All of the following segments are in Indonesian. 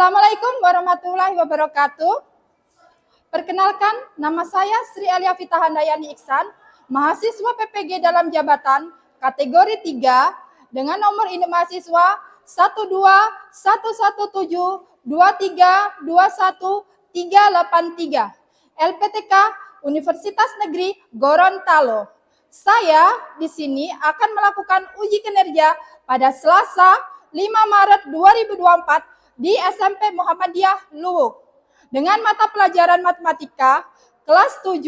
Assalamualaikum warahmatullahi wabarakatuh. Perkenalkan, nama saya Sri Alia Fita Handayani Iksan, mahasiswa PPG dalam jabatan kategori 3 dengan nomor induk mahasiswa 121172321 LPTK Universitas Negeri Gorontalo. Saya di sini akan melakukan uji kinerja pada Selasa 5 Maret 2024 di SMP Muhammadiyah Luwuk dengan mata pelajaran matematika kelas 7,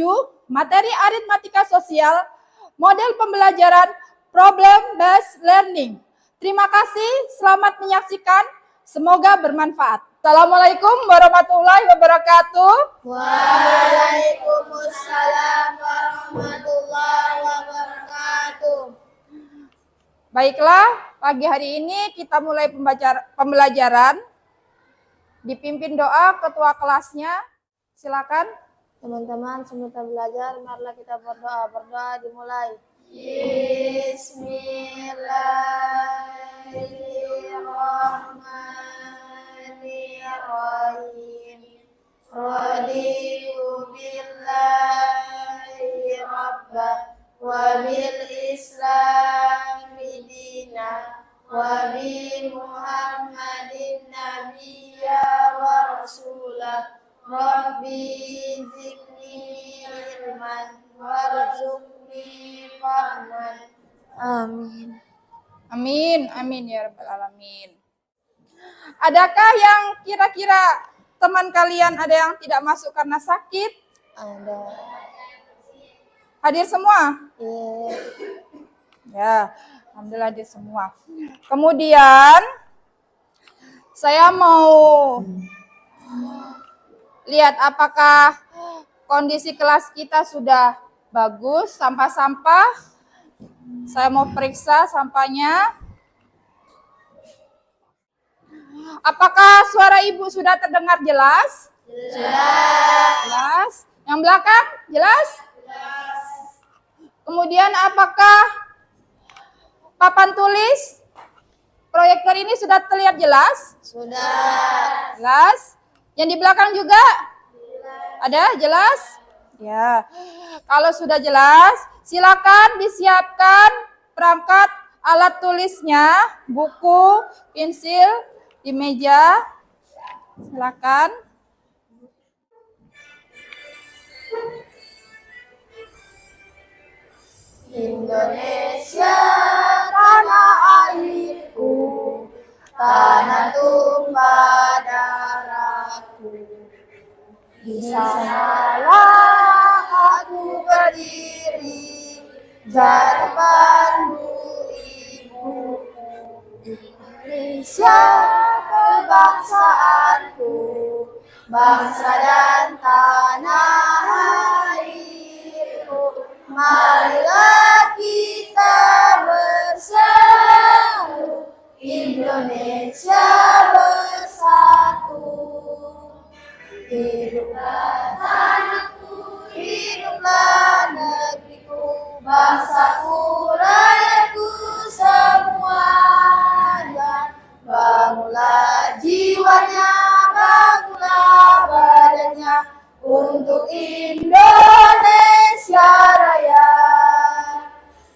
materi aritmatika sosial, model pembelajaran problem based learning. Terima kasih, selamat menyaksikan, semoga bermanfaat. Assalamualaikum warahmatullahi wabarakatuh. Waalaikumsalam warahmatullahi wabarakatuh. Baiklah, pagi hari ini kita mulai pembelajaran. Dipimpin doa ketua kelasnya. Silakan. Teman-teman, sebelum kita belajar, marilah kita berdoa. Berdoa dimulai. Bismillahirrahmanirrahim. Raditu billahi rabbah wa bil islami dina wa bi Muhammadin nabiyya wa rasulah. Rabbi zidni ilman warzuqni fahman. Amin. Amin, amin ya rabbal alamin. Adakah yang kira-kira teman kalian ada yang tidak masuk karena sakit? Ada. Hadir semua? Iya. Ya, alhamdulillah hadir semua. Kemudian saya mau lihat apakah kondisi kelas kita sudah bagus, sampah-sampah. Saya mau periksa sampahnya. Apakah suara ibu sudah terdengar jelas? Jelas. Yang belakang jelas? Jelas. Kemudian apakah papan tulis proyektor ini sudah terlihat jelas? Sudah. Jelas. Yang di belakang juga? Ada jelas? Ya. Kalau sudah jelas, silakan disiapkan perangkat alat tulisnya, buku, pensil di meja. Silakan. Indonesia tanah airku, tanah tumpah darahku. Di sanalah aku berdiri, jadi pandu ibuku. Indonesia kebangsaanku, bangsa dan tanah airku. Marilah kita bersatu, Indonesia bersatu. Hiduplah tanahku, hiduplah negeriku, bangsaku, rakyatku semuanya. Bangunlah jiwanya, bangunlah badannya untuk Indonesia Raya.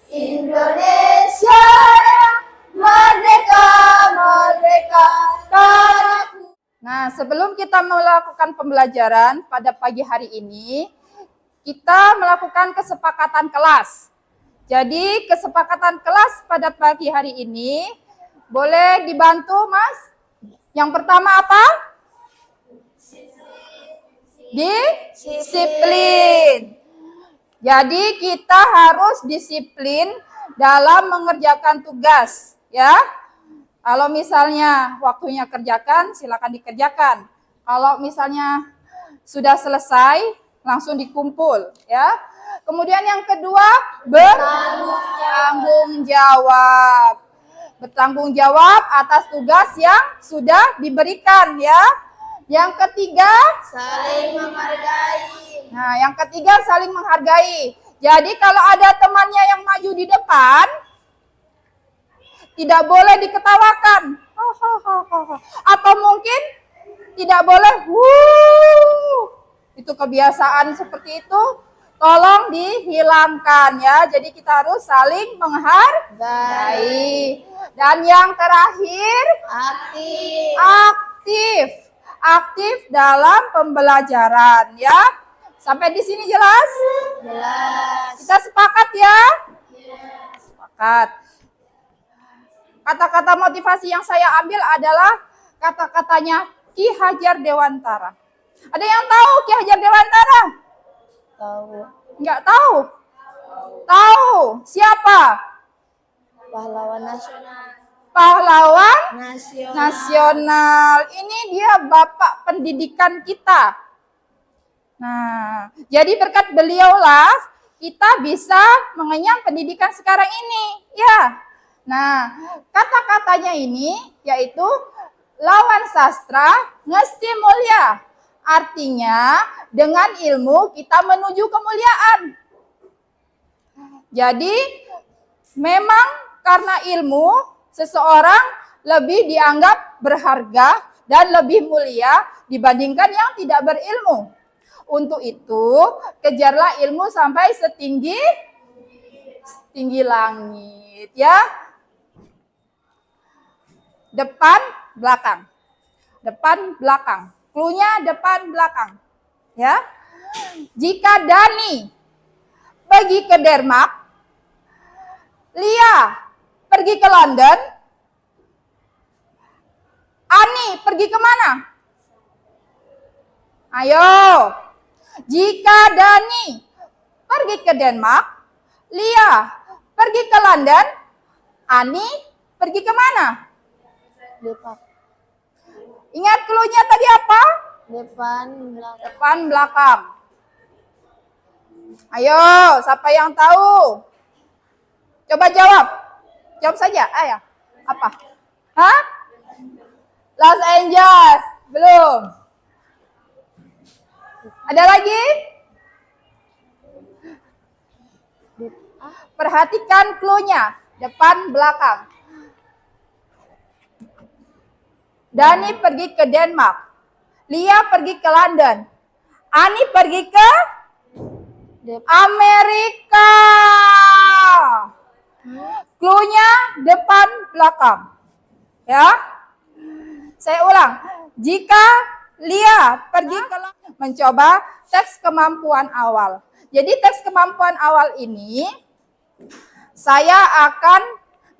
Indonesia Raya, merdeka, merdeka, tanahku. Nah, sebelum kita melakukan pembelajaran pada pagi hari ini, kita melakukan kesepakatan kelas. Jadi, kesepakatan kelas pada pagi hari ini, boleh dibantu, Mas? Yang pertama apa? Disiplin. Jadi, kita harus disiplin dalam mengerjakan tugas, ya. Kalau misalnya waktunya kerjakan, silakan dikerjakan. Kalau misalnya sudah selesai, langsung dikumpul, ya. Kemudian yang kedua, bertanggung jawab. Bertanggung jawab atas tugas yang sudah diberikan, ya. Yang ketiga, Saling menghargai. nah, yang ketiga saling menghargai. Jadi kalau ada temannya yang maju di depan, tidak boleh diketawakan. Atau mungkin tidak boleh itu kebiasaan seperti itu tolong dihilangkan ya. Jadi kita harus saling menghargai. Dan yang terakhir, Aktif. aktif dalam pembelajaran ya. Sampai di sini jelas? Jelas. Kita sepakat ya? Sepakat. Kata-kata motivasi yang saya ambil adalah kata-katanya Ki Hajar Dewantara. Ada yang tahu Ki Hajar Dewantara? Tahu. Enggak tahu? Tahu. Siapa? Pahlawan nasional. Pahlawan Nasional. nasional. Ini dia bapak pendidikan kita. Nah, jadi berkat beliaulah kita bisa mengenyam pendidikan sekarang ini. Ya. Nah, kata-katanya ini yaitu lawan sastra ngesti mulia. Artinya dengan ilmu kita menuju kemuliaan. Jadi memang karena ilmu seseorang lebih dianggap berharga dan lebih mulia dibandingkan yang tidak berilmu. Untuk itu kejarlah ilmu sampai setinggi langit ya. Depan belakang. Depan belakang. Cluenya depan belakang. Ya. Jika Dani pergi ke Denmark, Lia pergi ke London, Ani pergi kemana? Ayo. Jika Dani pergi ke Denmark, Lia pergi ke London, Ani pergi kemana? Depan. Ingat cluenya tadi apa? Depan belakang. Depan belakang. Ayo, siapa yang tahu? Coba jawab. Jawab saja. Ayo. Apa? Hah? Los Angeles. Belum. Ada lagi? Perhatikan cluenya. Depan belakang. Dani pergi ke Denmark. Lia pergi ke London. Ani pergi ke Amerika. Cluenya depan belakang. Ya. Saya ulang. Jika Lia pergi ke London, mencoba teks kemampuan awal. Jadi teks kemampuan awal ini saya akan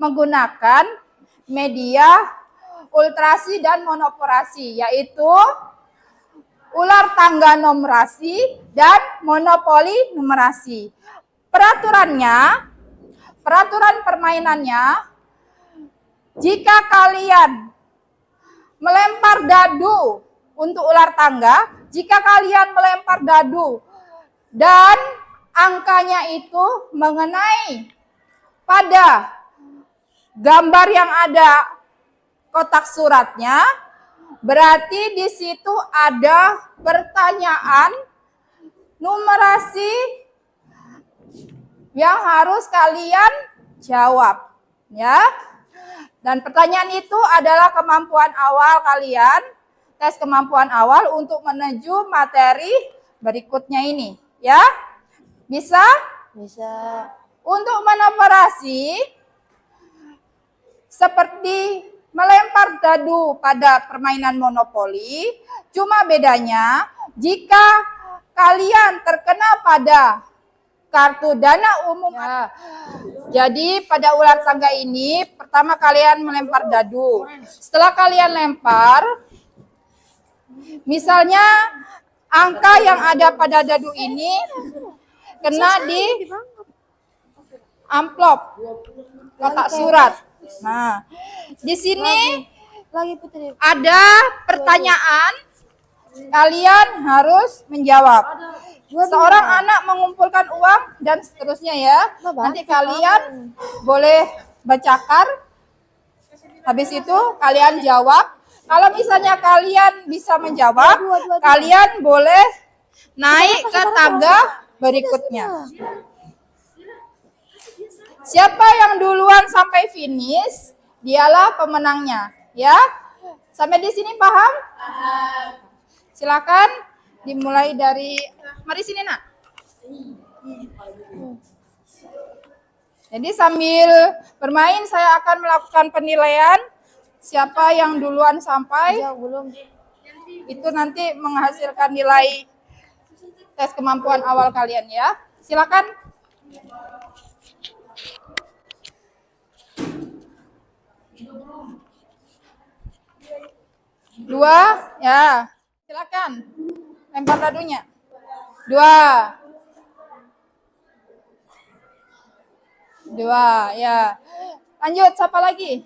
menggunakan media ultrasi dan monoporasi, yaitu ular tangga numerasi dan monopoli numerasi. Peraturan permainannya, jika kalian melempar dadu untuk ular tangga, jika kalian melempar dadu dan angkanya itu mengenai pada gambar yang ada kotak suratnya, berarti di situ ada pertanyaan numerasi yang harus kalian jawab, ya. Dan pertanyaan itu adalah kemampuan awal kalian, tes kemampuan awal untuk menuju materi berikutnya ini, ya. Bisa? Bisa. Untuk menoperasi seperti melempar dadu pada permainan monopoli, cuma bedanya jika kalian terkena pada kartu dana umum. Ya. Jadi pada ular tangga ini pertama kalian melempar dadu. Setelah kalian lempar, misalnya angka yang ada pada dadu ini kena di amplop kotak surat. Nah, di sini ada pertanyaan, kalian harus menjawab. Seorang anak mengumpulkan uang dan seterusnya ya. Nanti kalian boleh bercakar. Habis itu kalian jawab. Kalau misalnya kalian bisa menjawab, kalian boleh naik ke tangga berikutnya. Siapa yang duluan sampai finish, dialah pemenangnya, ya. Sampai di sini paham? Silakan dimulai dari, mari sini nak. Jadi sambil bermain saya akan melakukan penilaian. Siapa yang duluan sampai Jauh belum. itu nanti menghasilkan nilai tes kemampuan awal kalian ya. Silakan. Dua, ya. Silakan. Lempar dadunya. Dua. Dua, ya. Lanjut, siapa lagi?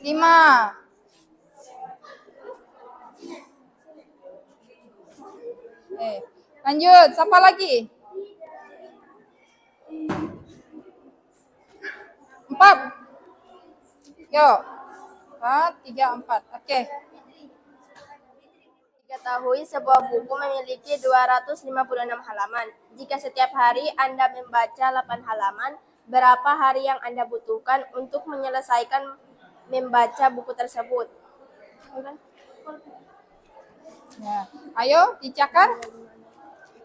Lima. Lanjut, siapa lagi? Empat. Yuk. 4, 3, 4. Oke. Diketahui sebuah buku memiliki 256 halaman. Jika setiap hari Anda membaca 8 halaman, berapa hari yang Anda butuhkan untuk menyelesaikan membaca buku tersebut? Ya. Ayo dicakar.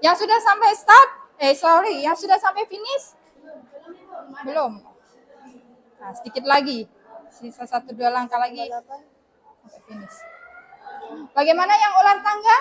Yang sudah sampai start? Yang sudah sampai finish? Belum. Nah, sedikit lagi. Sisa 1-2 langkah lagi sampai finish. Bagaimana yang ular tangga?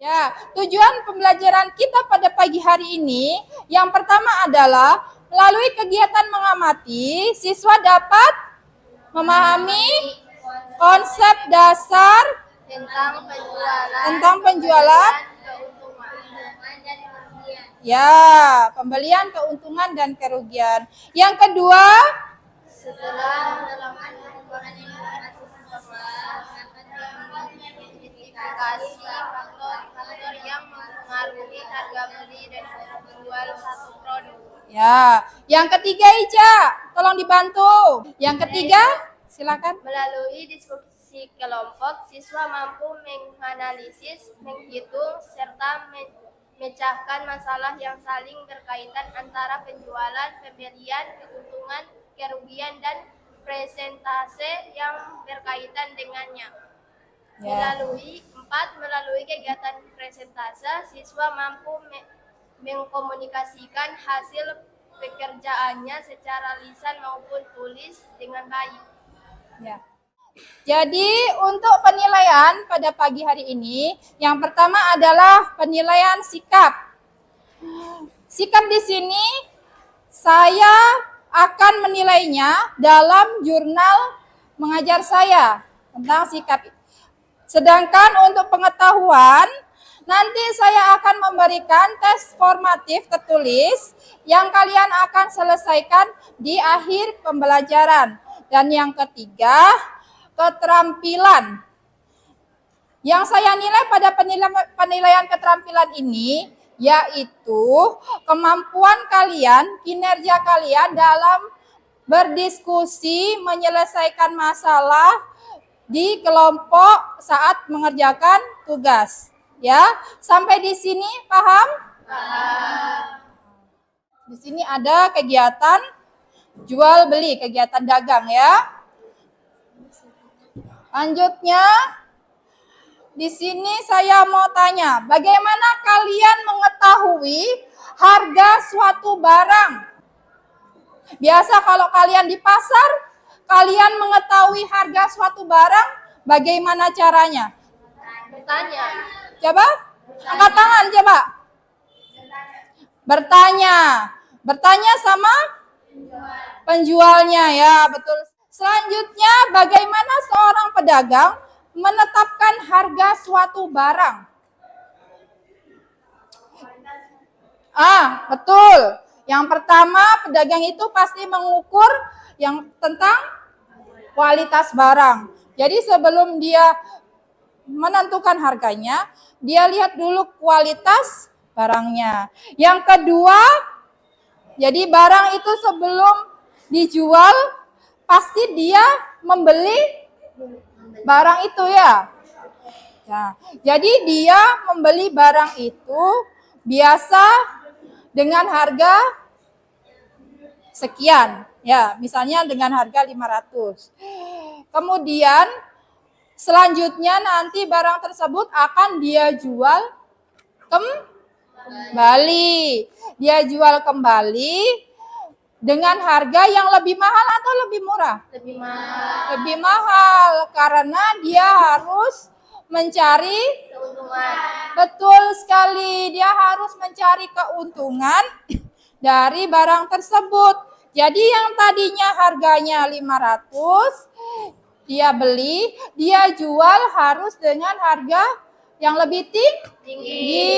Ya, tujuan pembelajaran kita pada pagi hari ini yang pertama adalah melalui kegiatan mengamati, siswa dapat memahami konsep dasar tentang penjualan, ya, pembelian, keuntungan dan kerugian. Yang kedua, Setelah melakukan pengukuran informasi identifikasi faktor yang mempengaruhi harga beli dan menjual satu produk. ya, yang ketiga Ica, tolong dibantu. Yang ketiga, silakan. Melalui diskusi kelompok, siswa mampu menganalisis, menghitung, serta memecahkan masalah yang saling berkaitan antara penjualan, pembelian, keuntungan, kerugian, dan presentase yang berkaitan dengannya. Melalui kegiatan presentase, siswa mampu mengkomunikasikan hasil pekerjaannya secara lisan maupun tulis dengan baik. Ya. Jadi untuk penilaian pada pagi hari ini, yang pertama adalah penilaian sikap. Sikap di sini saya akan menilainya dalam jurnal mengajar saya tentang sikap. Sedangkan untuk pengetahuan, nanti saya akan memberikan tes formatif tertulis yang kalian akan selesaikan di akhir pembelajaran. Dan yang ketiga, keterampilan. Yang saya nilai pada penilaian keterampilan ini yaitu kemampuan kalian, kinerja kalian dalam berdiskusi, menyelesaikan masalah di kelompok saat mengerjakan tugas. Ya, sampai di sini paham? Di sini ada kegiatan jual beli, kegiatan dagang ya. Lanjutnya, di sini saya mau tanya, bagaimana kalian mengetahui harga suatu barang? Biasa kalau kalian di pasar, kalian mengetahui harga suatu barang, bagaimana caranya? Bertanya. Coba, angkat tangan coba. Bertanya. Bertanya sama penjualnya ya, betul. Selanjutnya, bagaimana seorang pedagang menetapkan harga suatu barang? Betul. Yang pertama, pedagang itu pasti mengukur yang tentang kualitas barang. Jadi sebelum dia menentukan harganya, dia lihat dulu kualitas barangnya. Yang kedua, jadi barang itu sebelum dijual, pasti dia membeli barang itu ya. Nah, jadi dia membeli barang itu biasa dengan harga sekian. Ya, misalnya dengan harga 500. Kemudian selanjutnya nanti barang tersebut akan dia jual kembali. Dia jual kembali dengan harga yang lebih mahal atau lebih murah? Lebih mahal. Lebih mahal karena dia harus mencari Keuntungan. betul sekali. Dia harus mencari keuntungan dari barang tersebut. Jadi yang tadinya harganya 500, dia beli, dia jual harus dengan harga yang lebih tinggi.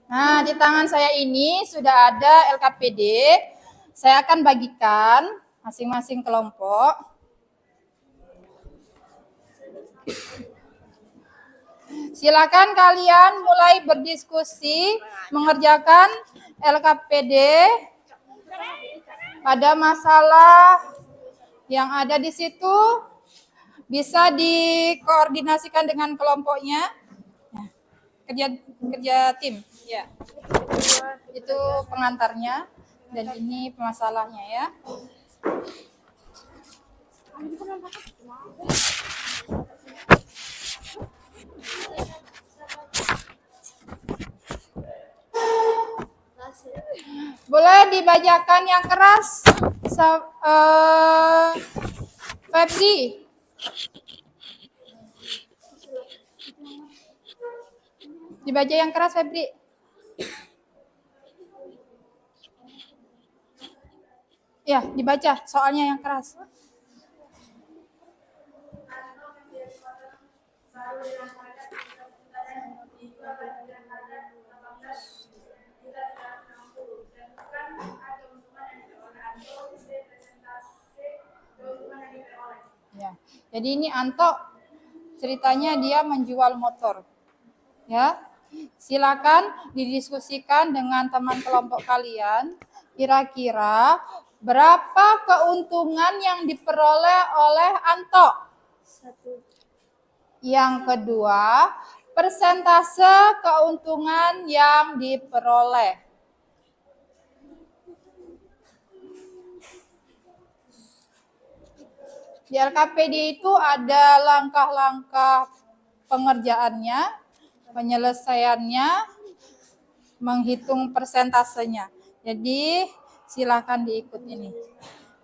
Nah, di tangan saya ini sudah ada LKPD. Saya akan bagikan masing-masing kelompok. Silakan kalian mulai berdiskusi mengerjakan LKPD pada masalah yang ada di situ. Bisa dikoordinasikan dengan kelompoknya. Kerja tim, ya. Itu pengantarnya dan ini pemasalahnya ya. Boleh dibacakan yang keras, Febri. Dibaca yang keras, Febri. Ya, dibaca soalnya yang keras. Ya, jadi ini Anto ceritanya dia menjual motor. Ya, silakan didiskusikan dengan teman kelompok kalian. Kira-kira berapa keuntungan yang diperoleh oleh Anto? 1. Yang kedua, persentase keuntungan yang diperoleh. Di LKPD itu ada langkah-langkah pengerjaannya, penyelesaiannya, menghitung persentasenya. Jadi silakan diikut ini.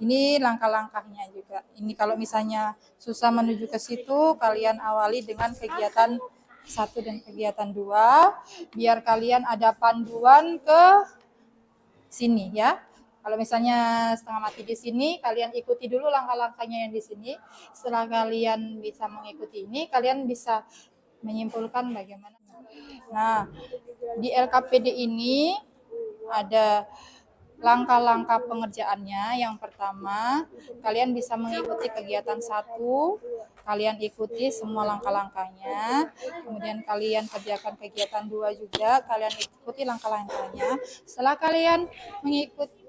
Ini langkah-langkahnya juga. Ini kalau misalnya susah menuju ke situ, kalian awali dengan kegiatan 1 dan kegiatan 2, biar kalian ada panduan ke sini ya. Kalau misalnya setengah mati di sini, kalian ikuti dulu langkah-langkahnya yang di sini. Setelah kalian bisa mengikuti ini, kalian bisa menyimpulkan bagaimana. Nah, di LKPD ini ada langkah-langkah pengerjaannya. Yang pertama, kalian bisa mengikuti kegiatan 1, kalian ikuti semua langkah-langkahnya. Kemudian kalian kerjakan kegiatan 2 juga, kalian ikuti langkah-langkahnya. Setelah kalian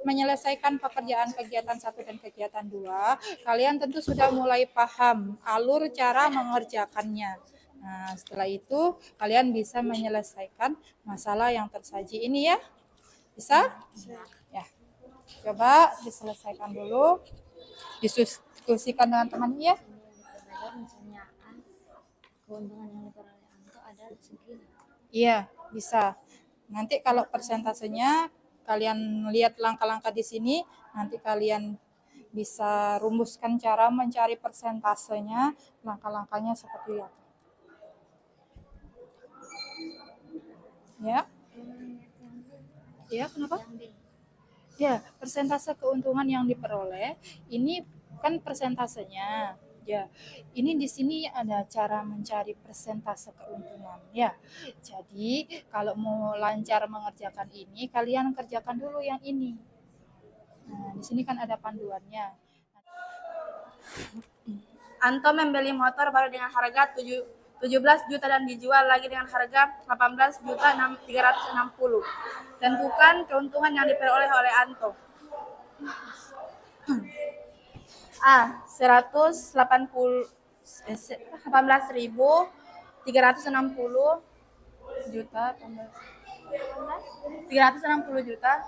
menyelesaikan pekerjaan kegiatan 1 dan kegiatan 2, kalian tentu sudah mulai paham alur cara mengerjakannya. Nah, setelah itu kalian bisa menyelesaikan masalah yang tersaji ini ya. Bisa? Ya. Coba diselesaikan dulu. Diskusikan dengan teman ya. Misalnya A, keuntungan yang diperoleh Anto adalah segini. Iya, bisa. Nanti kalau persentasenya kalian lihat langkah-langkah di sini, nanti kalian bisa rumuskan cara mencari persentasenya, langkah-langkahnya seperti apa. Ya. Ya, kenapa? Ya, persentase keuntungan yang diperoleh ini kan persentasenya. Ya, ini di sini ada cara mencari persentase keuntungan. Ya, jadi kalau mau lancar mengerjakan ini, kalian kerjakan dulu yang ini. Nah, di sini kan ada panduannya. Anto membeli motor baru dengan harga 17 juta dan dijual lagi dengan harga 18 juta 360. Tentukan keuntungan yang diperoleh oleh Anto. A. 18.360 juta 360 juta.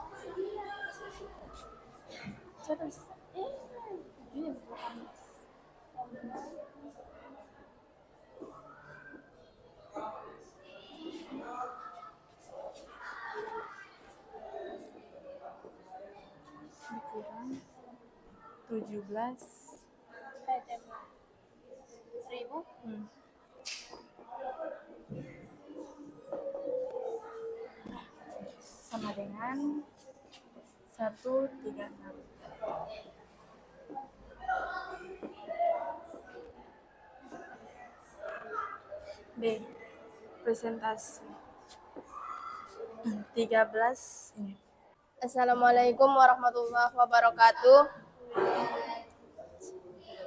Dikurang 17 ribu. Sama dengan 136. B. Presentasi 13 ini. Assalamualaikum warahmatullahi wabarakatuh.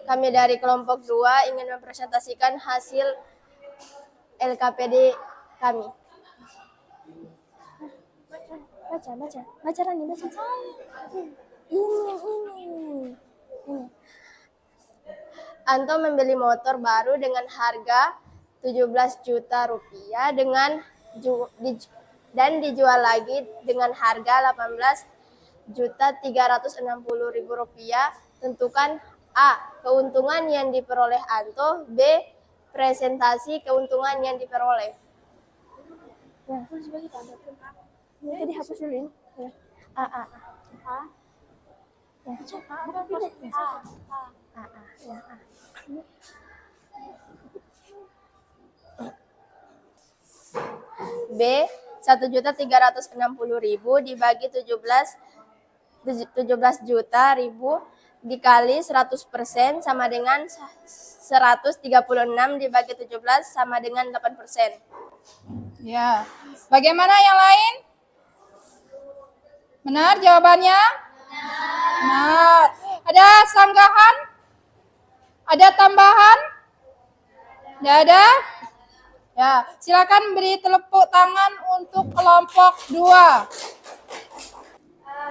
Kami dari kelompok 2 ingin mempresentasikan hasil LKPD kami. Baca Rani, baca saya. Ini. Anto membeli motor baru dengan harga 17 juta rupiah dan dijual lagi dengan harga 18 juta 360 ribu rupiah. Tentukan A. Keuntungan yang diperoleh Anto. B. Presentasi keuntungan yang diperoleh. Nah, jadi hapus dulu ini. A. Ya. B. 1.360.000 dibagi 17 juta ribu dikali 100% sama dengan 136 dibagi 17 sama dengan 8%. Ya. Bagaimana yang lain? Benar jawabannya? Benar. Ada sanggahan? Ada tambahan? Tidak ada? Ya, silakan beri tepuk tangan untuk kelompok 2.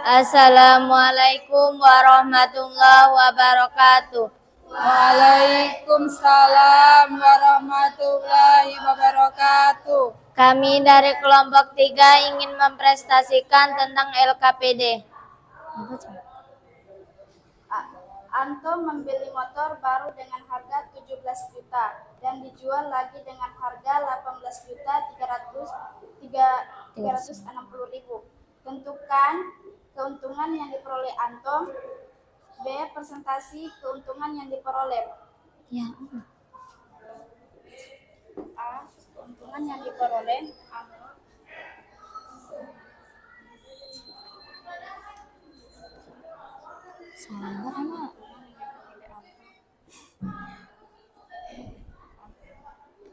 Assalamualaikum warahmatullahi wabarakatuh. Waalaikumsalam warahmatullahi wabarakatuh. Kami dari kelompok 3 ingin mempresentasikan tentang LKPD. Anto membeli motor baru dengan harga 17 juta dan dijual lagi dengan harga 18 juta 360 ribu. Tentukan keuntungan yang diperoleh Anto. B. Presentasi keuntungan yang diperoleh. Ya. A. Keuntungan yang diperoleh Anto. Sabar anak.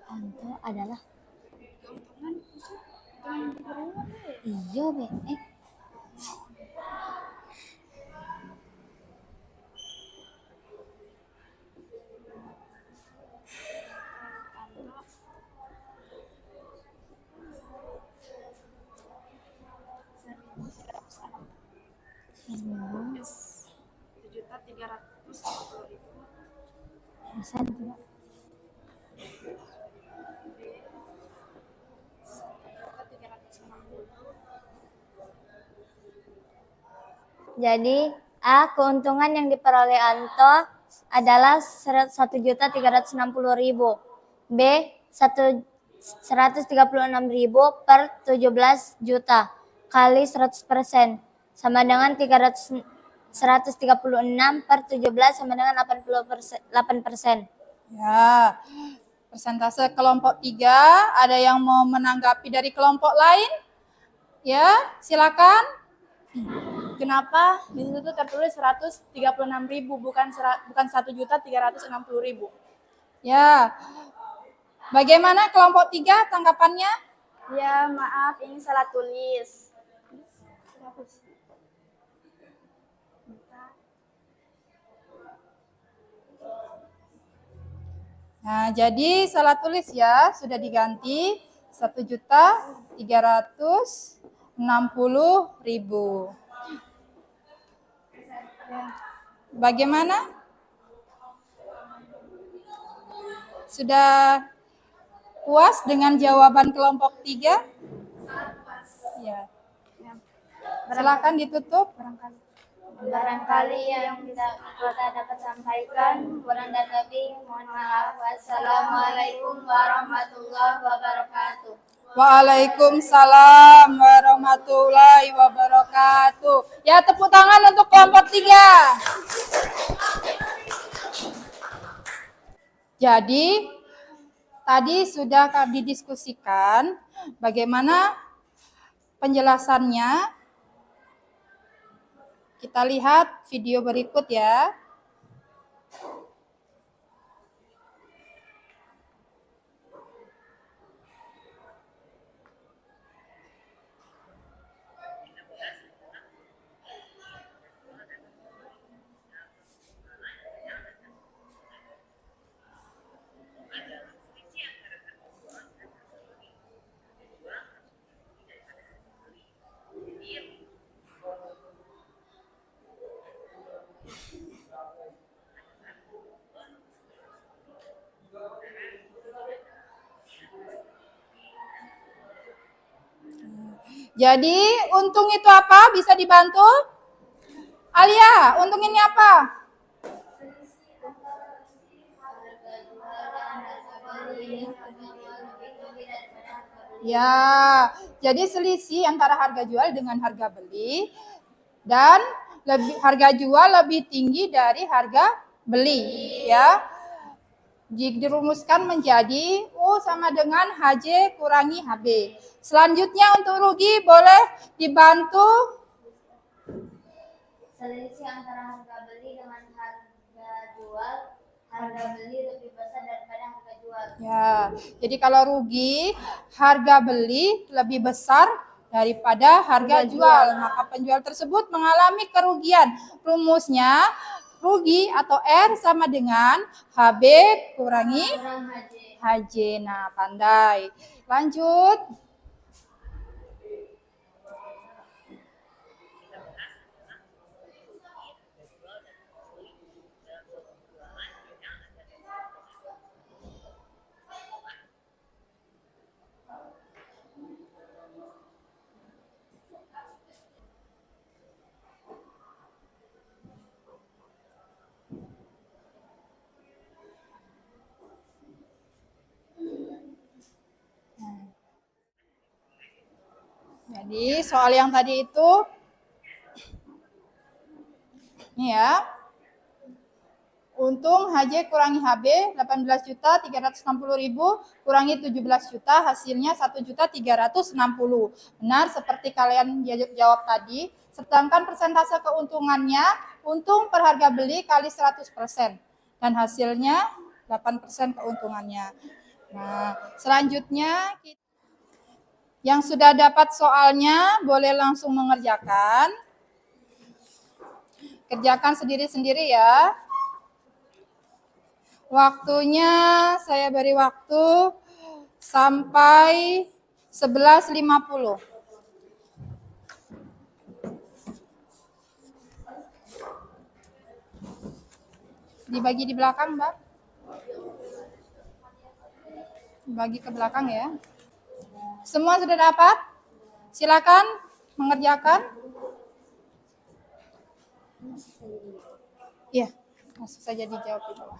Anto adalah Keuntungan yang diperoleh. iya be. Yes. 7.360.000. Persen tidak. Jadi A. Keuntungan yang diperoleh Anto adalah 1.360.000. B. 136.000 per 17 juta kali 100% sama dengan 136 per 17 sama dengan 8%. Ya, persentase kelompok 3, ada yang mau menanggapi dari kelompok lain? Ya, silakan. Kenapa di situ tertulis 136.000 bukan 1.360.000? Ya. Bagaimana kelompok 3 tanggapannya? Ya, maaf, ini salah tulis. Nah, jadi salah tulis ya, sudah diganti 1.360.000. Bagaimana? Sudah puas dengan jawaban kelompok 3? Ya. Silakan ditutup. Barangkali yang kita dapat sampaikan kurang dan lebih mohon maaf. Wassalamualaikum warahmatullahi wabarakatuh. Waalaikumsalam warahmatullahi wabarakatuh. Ya, tepuk tangan untuk kelompok 3. Jadi, tadi sudah didiskusikan bagaimana penjelasannya. Kita lihat video berikut ya. Jadi, untung itu apa? Bisa dibantu? Alia, untung ini apa? Ya, jadi selisih antara harga jual dengan harga beli dan harga jual lebih tinggi dari harga beli, ya. Dirumuskan menjadi U sama dengan HJ kurangi HB. Selanjutnya untuk rugi boleh dibantu. Selisih antara harga beli dengan harga jual, harga beli lebih besar daripada harga jual. Ya, jadi kalau rugi, harga beli lebih besar daripada harga jual, maka penjual tersebut mengalami kerugian. Rumusnya rugi atau R sama dengan HB kurangi HJ. Nah, pandai. Lanjut. Jadi soal yang tadi itu, ini ya, untung HJ kurangi HB 18.360.000 kurangi 17 juta hasilnya 1.360. Benar seperti kalian jawab tadi, sedangkan persentase keuntungannya untung per harga beli kali 100% dan hasilnya 8% keuntungannya. Nah, selanjutnya yang sudah dapat soalnya boleh langsung mengerjakan. Kerjakan sendiri-sendiri ya. Waktunya saya beri waktu sampai 11.50. Dibagi di belakang, Mbak. Bagi ke belakang ya. Semua sudah dapat? Silakan mengerjakan. Iya, langsung saja dijawab di bawah.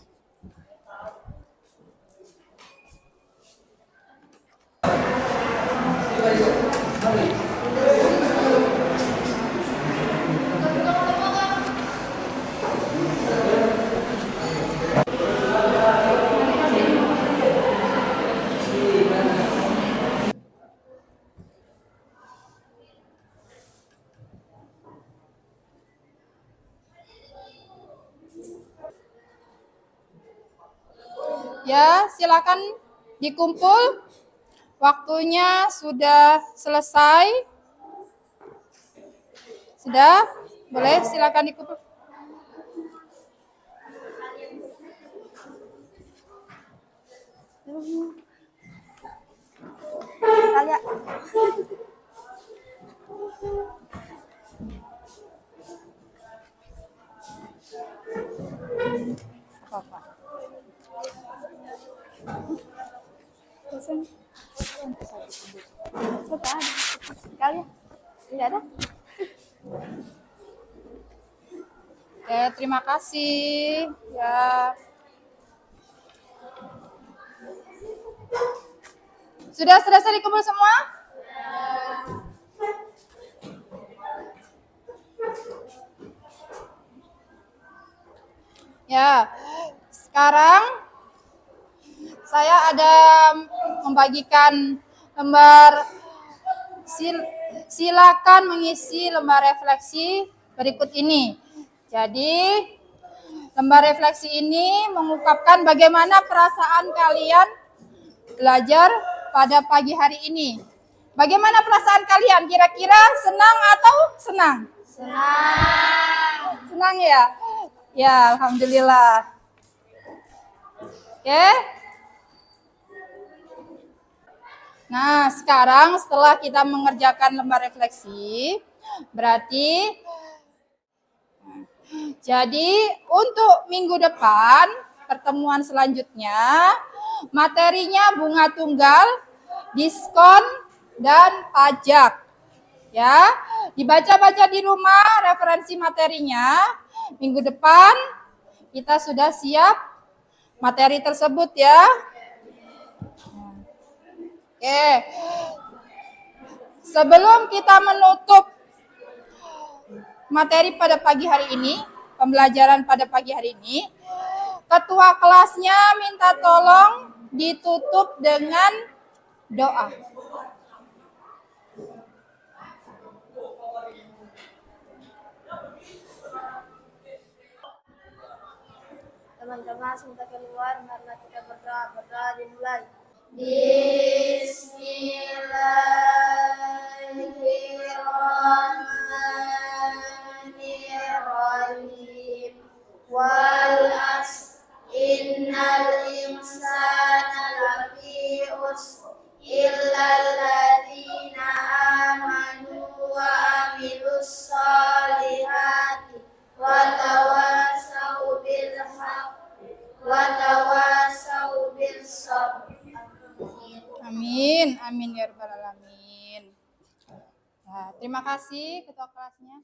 Ya, silakan dikumpul. Waktunya sudah selesai. Sudah? Boleh silakan dikumpul. Kalian Apa-apa. tidak ada. Ya, terima kasih. Ya. Sudah selesai dikumpul semua? Ya, sekarang saya ada membagikan lembar silakan mengisi lembar refleksi berikut ini. Jadi, lembar refleksi ini mengungkapkan bagaimana perasaan kalian belajar pada pagi hari ini. Bagaimana perasaan kalian? Kira-kira senang atau senang? Senang. Senang ya? Ya, alhamdulillah. Oke. Nah, sekarang setelah kita mengerjakan lembar refleksi, berarti jadi untuk minggu depan, pertemuan selanjutnya, materinya bunga tunggal, diskon, dan pajak. Ya, dibaca-baca di rumah referensi materinya. Minggu depan kita sudah siap materi tersebut ya. Oke. Sebelum kita menutup materi pada pagi hari ini, pembelajaran pada pagi hari ini, ketua kelasnya minta tolong ditutup dengan doa. Teman-teman sebentar keluar, marilah kita berdoa. Berdoa dimulai. Bismillahirrahmanirrahim. Wal asr innal insana lafi usr illa alladzina amanu wa amilus solihati wa tawasau bil haqqi wa tawasau bil sabr. Amin, amin ya rabbal alamin. Nah, terima kasih ketua kelasnya.